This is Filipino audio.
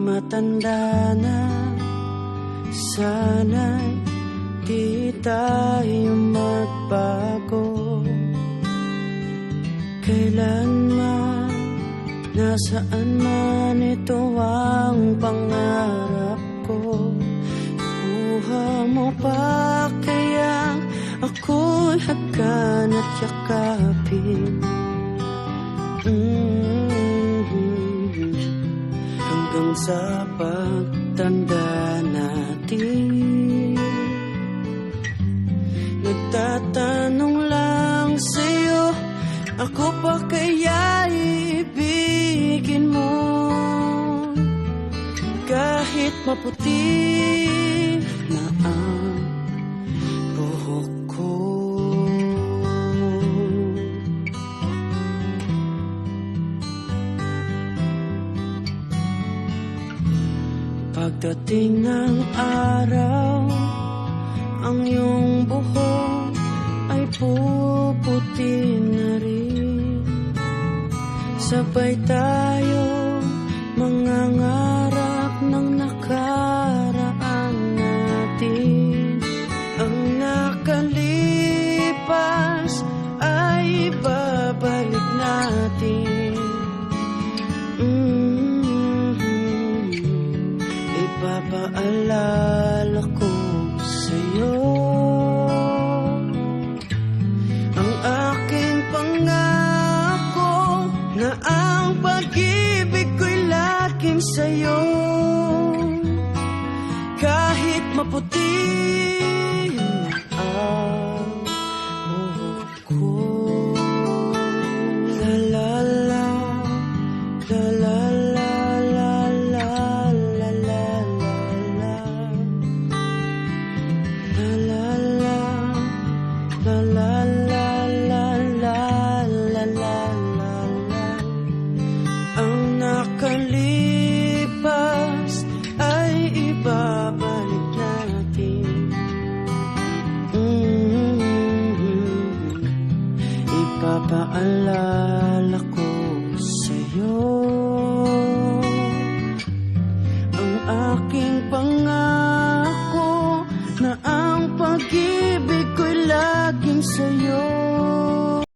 matanda na, sana'y di tayo magbago. Kailanman, nasaan man, ito ang pangarap ko. Kuha mo pa kaya ako'y hagkan at yakapin. Hanggang sa pagtanda natin, nagtatanong lang sa'yo, ako pa kaya ibigin mo? Kahit maputi na ang buhok ko. Pagdating ng araw, ang iyong buhok ay puputi na rin. Sabay tayo mangangarap ng nakaraan natin. Ang nakalipas ay babalik natin. Ipapaalala ko sa'yo ang aking pangako na ang pag-ibig ko'y laging sa'yo. Kahit maputi na ang buhok ko. La la la, la la la, la la la la la, la la la, la la la, la la la la la. Ang nakalipas ay ibabalik natin. Ipapaalala ko sa'yo